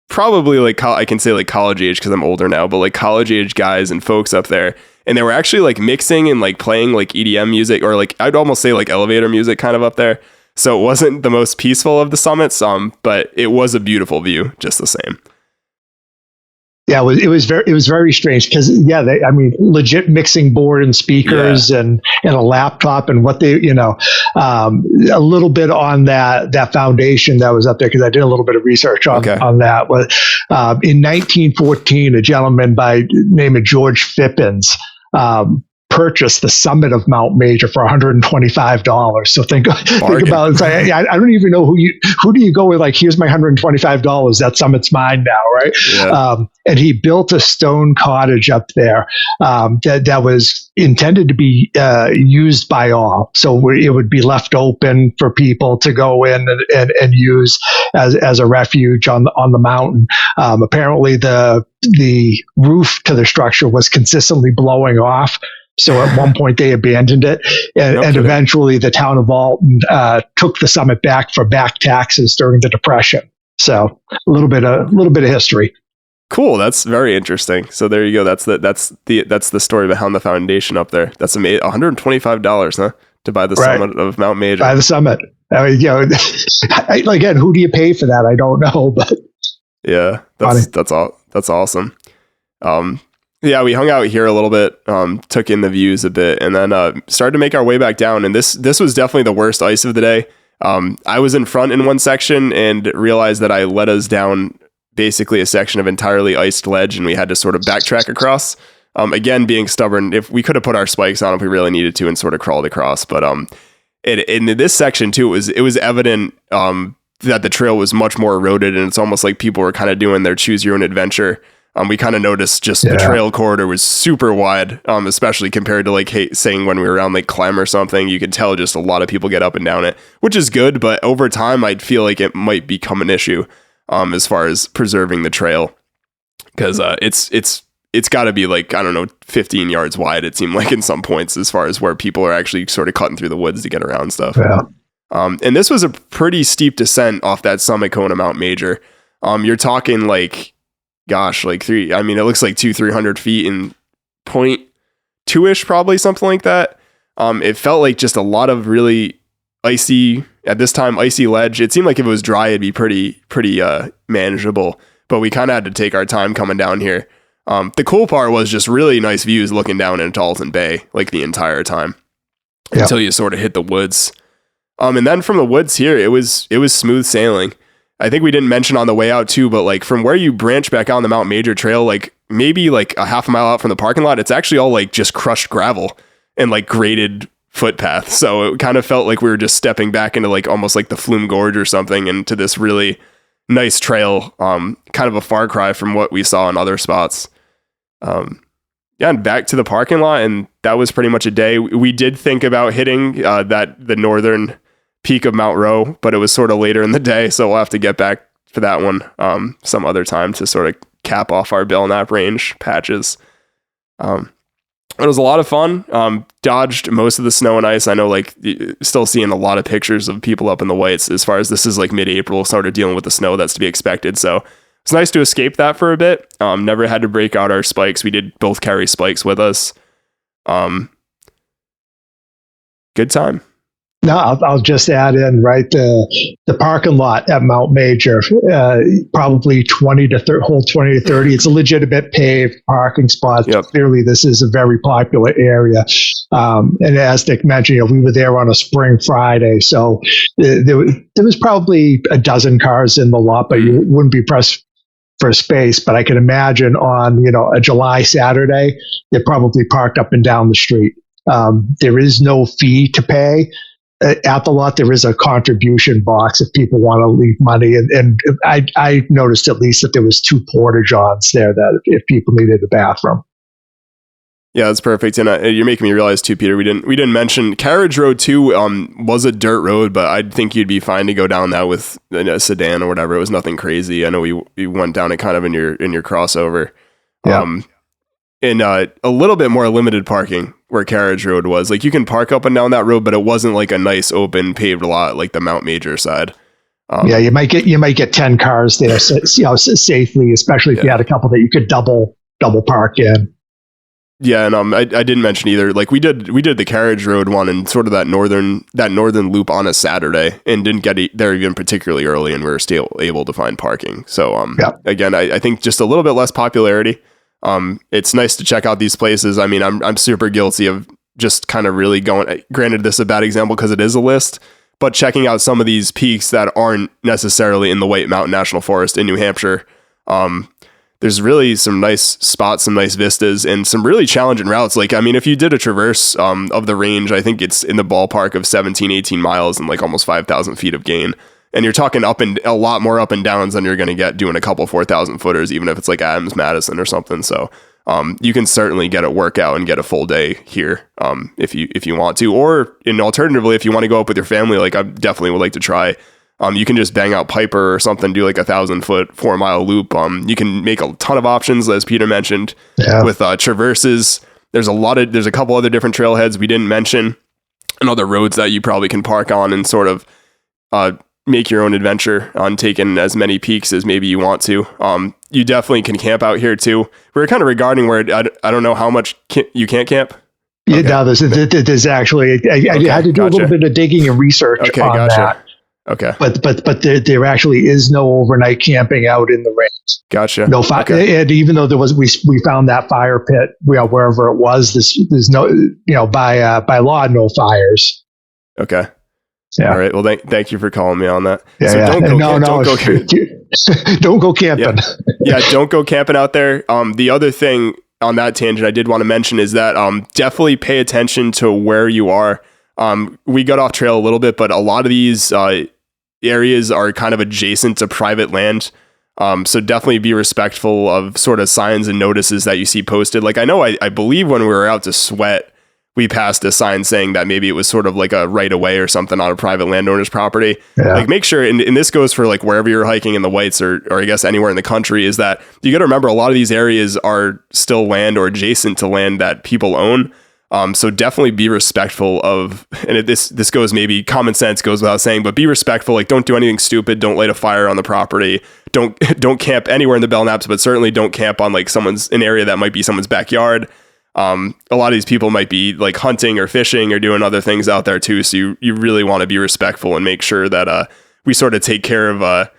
probably like I can say like college age because I'm older now, but like college age guys and folks up there, and they were actually like mixing and like playing like EDM music, or like I'd almost say like elevator music kind of up there. So it wasn't the most peaceful of the summits, but it was a beautiful view just the same. Yeah, it was very strange because legit mixing board and speakers and a laptop and what they a little bit on that foundation that was up there because I did a little bit of research on that. Was in 1914 a gentleman by name of George Phippins purchased the summit of Mount Major for $125. So think about it. It's like, I don't even know who do you go with? Like, here's my $125. That summit's mine now, right? Yeah. And he built a stone cottage up there that was intended to be used by all. So it would be left open for people to go in and use as a refuge on the mountain. Apparently, the roof to the structure was consistently blowing off. So at one point they abandoned it, and eventually the town of Alton took the summit back for back taxes during the Depression. So a little bit of history. Cool, that's very interesting. So there you go. That's the story behind the foundation up there. That's amazing. $125, huh, to buy the summit of Mount Major. Buy the summit. I mean, again, who do you pay for that? I don't know, but yeah, that's awesome. Yeah, we hung out here a little bit, took in the views a bit, and then started to make our way back down. And this was definitely the worst ice of the day. I was in front in one section and realized that I led us down basically a section of entirely iced ledge, and we had to sort of backtrack across. Again, being stubborn, if we could have put our spikes on if we really needed to and sort of crawled across. But in this section too, it was evident that the trail was much more eroded, and it's almost like people were kind of doing their choose your own adventure. We kind of noticed just the trail corridor was super wide, especially compared to like saying when we were around like Clem or something. You could tell just a lot of people get up and down it, which is good. But over time, I'd feel like it might become an issue as far as preserving the trail, because it's got to be like, I don't know, 15 yards wide. It seemed like in some points as far as where people are actually sort of cutting through the woods to get around stuff. Yeah. And this was a pretty steep descent off that summit cone of Mount Major. You're talking like, gosh, like it looks like 300 feet in 0.2-ish, probably something like that. It felt like just a lot of really icy ledge. It seemed like if it was dry, it'd be pretty manageable, but we kind of had to take our time coming down here. The cool part was just really nice views looking down into Alton Bay, like the entire time until you sort of hit the woods. And then from the woods here, it was smooth sailing. I think we didn't mention on the way out too, but like from where you branch back on the Mount Major trail, like maybe like a half a mile out from the parking lot, it's actually all like just crushed gravel and like graded footpath. So it kind of felt like we were just stepping back into like almost like the Flume Gorge or something, into this really nice trail, kind of a far cry from what we saw in other spots. And back to the parking lot, and that was pretty much a day. We did think about hitting the northern peak of Mount Rowe, but it was sort of later in the day, so we'll have to get back for that one some other time to sort of cap off our Belknap range patches. It was a lot of fun. Dodged most of the snow and ice. I know, like, still seeing a lot of pictures of people up in the Whites as far as this is like mid-April, started dealing with the snow that's to be expected. So it's nice to escape that for a bit. Never had to break out our spikes. We did both carry spikes with us. Good time. No, I'll just add in, right, the parking lot at Mount Major, probably 20 to 30. It's a legitimate paved parking spot. Yep. Clearly, this is a very popular area. And as Nick mentioned, we were there on a spring Friday, so there was probably a dozen cars in the lot, but you wouldn't be pressed for space. But I can imagine on a July Saturday, they're probably parked up and down the street. There is no fee to pay. At the lot, there is a contribution box if people want to leave money. And I noticed at least that there was 2 porta-johns there that if people needed a bathroom. Yeah, that's perfect. And you're making me realize too, Peter, we didn't mention Carriage Road too, was a dirt road, but I think you'd be fine to go down that with a sedan or whatever. It was nothing crazy. I know we went down it kind of in your crossover. Yeah. And a little bit more limited parking where Carriage Road was. Like you can park up and down that road, but it wasn't like a nice open paved lot like the Mount Major side. Yeah, you might get 10 cars there, safely, especially if you had a couple that you could double park in. Yeah, and I didn't mention either. Like we did the Carriage Road one and sort of that northern loop on a Saturday and didn't get there even particularly early, and we were still able to find parking. So again, I think just a little bit less popularity. It's nice to check out these places. I mean, I'm super guilty of just kind of really going, granted this is a bad example because it is a list, but checking out some of these peaks that aren't necessarily in the White Mountain National Forest in New Hampshire. There's really some nice spots, some nice vistas, and some really challenging routes. Like, I mean, if you did a traverse of the range, I think it's in the ballpark of 17, 18 miles and like almost 5,000 feet of gain. And you're talking a lot more up and downs than you're going to get doing a couple 4,000 footers, even if it's like Adams Madison or something. So you can certainly get a workout and get a full day here if you want to. Or alternatively, if you want to go up with your family, like I definitely would like to try. You can just bang out Piper or something, do like 1,000-foot, 4-mile loop. You can make a ton of options, as Peter mentioned, with traverses. There's a couple other different trailheads we didn't mention, and other roads that you probably can park on and sort of make your own adventure on taking as many peaks as maybe you want to. You definitely can camp out here too. We're kind of regarding where I don't know how much you can't camp. Yeah, no, there's actually I had to do a little bit of digging and research on that. Okay. But there actually is no overnight camping out in the range. Gotcha. No fire. Okay. And even though we found that fire pit, wherever it was, there's no, by law, no fires. Okay. Yeah. All right. Well, thank you for calling me on that. Yeah, so don't go camping. Yeah. Don't go camping out there. The other thing on that tangent I did want to mention is that definitely pay attention to where you are. We got off trail a little bit, but a lot of these areas are kind of adjacent to private land. So definitely be respectful of sort of signs and notices that you see posted. Like I know, I believe when we were out to Sweat, we passed a sign saying that maybe it was sort of like a right of way or something on a private landowner's property. Yeah. Like make sure, and this goes for like wherever you're hiking in the Whites or I guess anywhere in the country, is that you got to remember a lot of these areas are still land or adjacent to land that people own. So definitely be respectful of, and this goes, maybe common sense goes without saying, but be respectful. Like don't do anything stupid. Don't light a fire on the property. Don't camp anywhere in the Belknaps, but certainly don't camp on like an area that might be someone's backyard. A lot of these people might be like hunting or fishing or doing other things out there too. So you really want to be respectful and make sure that we sort of take care of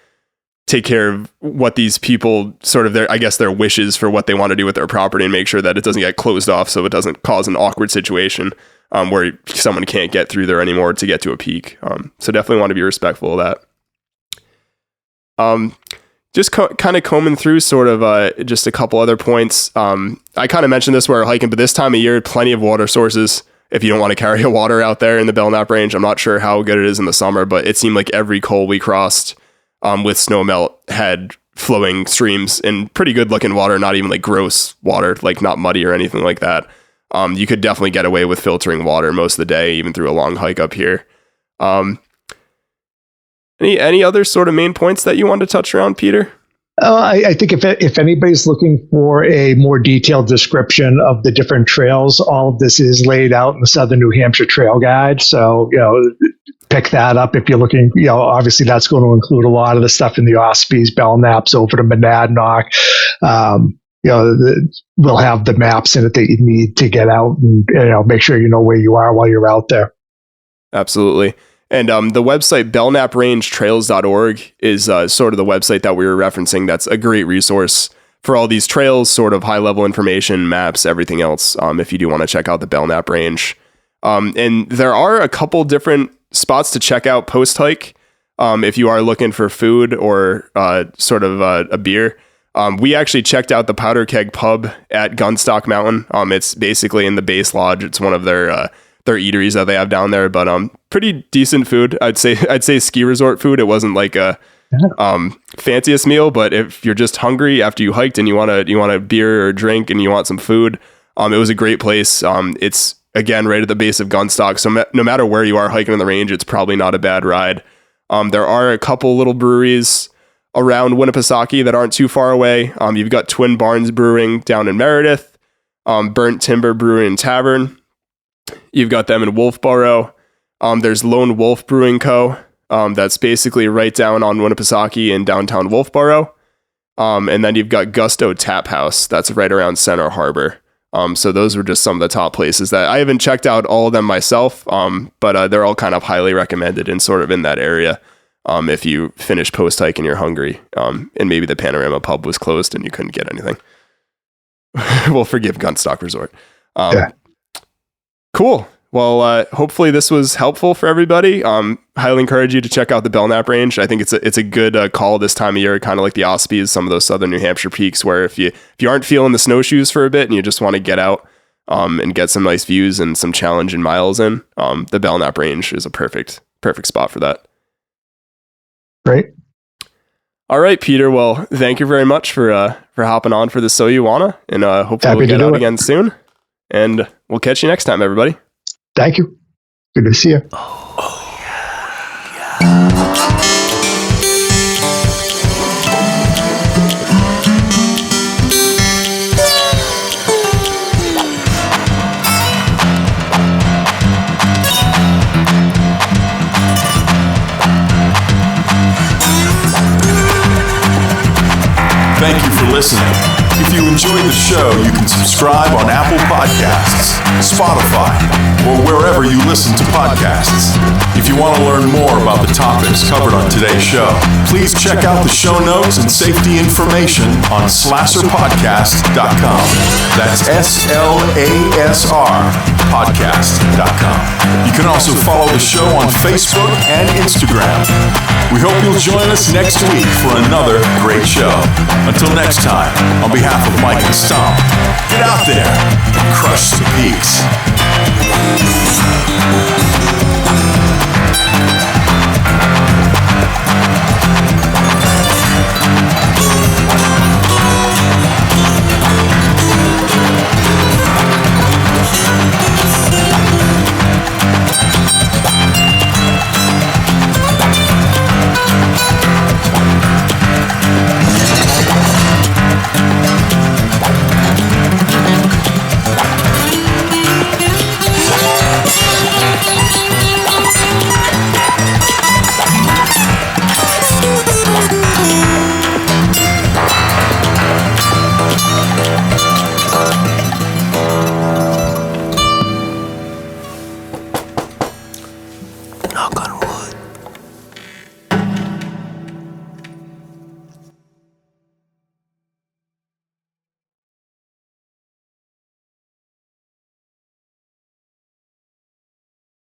what these people sort of their wishes for what they want to do with their property, and make sure that it doesn't get closed off so it doesn't cause an awkward situation where someone can't get through there anymore to get to a peak. So definitely want to be respectful of that. Just kind of combing through sort of just a couple other points. I kind of mentioned this where we're hiking, but this time of year, plenty of water sources. If you don't want to carry a water out there in the Belknap range, I'm not sure how good it is in the summer, but it seemed like every col we crossed with snowmelt had flowing streams and pretty good looking water, not even like gross water, like not muddy or anything like that. You could definitely get away with filtering water most of the day, even through a long hike up here. Any other sort of main points that you want to touch around, Peter? I think if anybody's looking for a more detailed description of the different trails, all of this is laid out in the Southern New Hampshire Trail Guide. So, pick that up if you're looking. Obviously that's going to include a lot of the stuff in the Ospies, Belknaps, over to Monadnock. We'll have the maps in it that you need to get out and make sure you know where you are while you're out there. Absolutely. And the website belknaprrangetrails.org is sort of the website that we were referencing. That's a great resource for all these trails, sort of high-level information, maps, everything else, if you do want to check out the Belknap Range. And there are a couple different spots to check out post-hike if you are looking for food or sort of a beer. We actually checked out the Powder Keg Pub at Gunstock Mountain. It's basically in the base lodge. It's one of their eateries that they have down there, but pretty decent food. I'd say ski resort food. It wasn't like a fanciest meal, but if you're just hungry after you hiked and you want a beer or drink and you want some food, it was a great place. It's again right at the base of Gunstock, so no matter where you are hiking on the range, it's probably not a bad ride. There are a couple little breweries around Winnipesaukee that aren't too far away. You've got Twin Barns Brewing down in Meredith, Burnt Timber Brewing and Tavern. You've got them in Wolfboro. There's Lone Wolf Brewing Co. That's basically right down on Winnipesaukee in downtown Wolfboro. And then you've got Gusto Tap House. That's right around Center Harbor. So those were just some of the top places that I haven't checked out all of them myself. But they're all kind of highly recommended and sort of in that area. If you finish post hike and you're hungry, and maybe the Panorama Pub was closed and you couldn't get anything. We'll forgive Gunstock Resort. Yeah. Cool. Well, hopefully this was helpful for everybody. Highly encourage you to check out the Belknap Range. I think it's a good call this time of year, kind of like the Ospies, some of those southern New Hampshire peaks, where if you aren't feeling the snowshoes for a bit and you just want to get out and get some nice views and some challenging miles in, the Belknap Range is a perfect spot for that. Great. All right, Peter. Well, thank you very much for hopping on for the So You Wanna, and hopefully we'll get out again soon. And we'll catch you next time, everybody. Thank you. Good to see you. Thank you for listening. If you enjoyed the show, you can subscribe on Apple Podcasts, Spotify, or wherever you listen to podcasts. If you want to learn more about the topics covered on today's show, please check out the show notes and safety information on slasherpodcast.com. That's SLASR podcast.com. You can also follow the show on Facebook and Instagram. We hope you'll join us next week for another great show. Until next time, on behalf of Mike and Stomp, get out there and crush the peaks.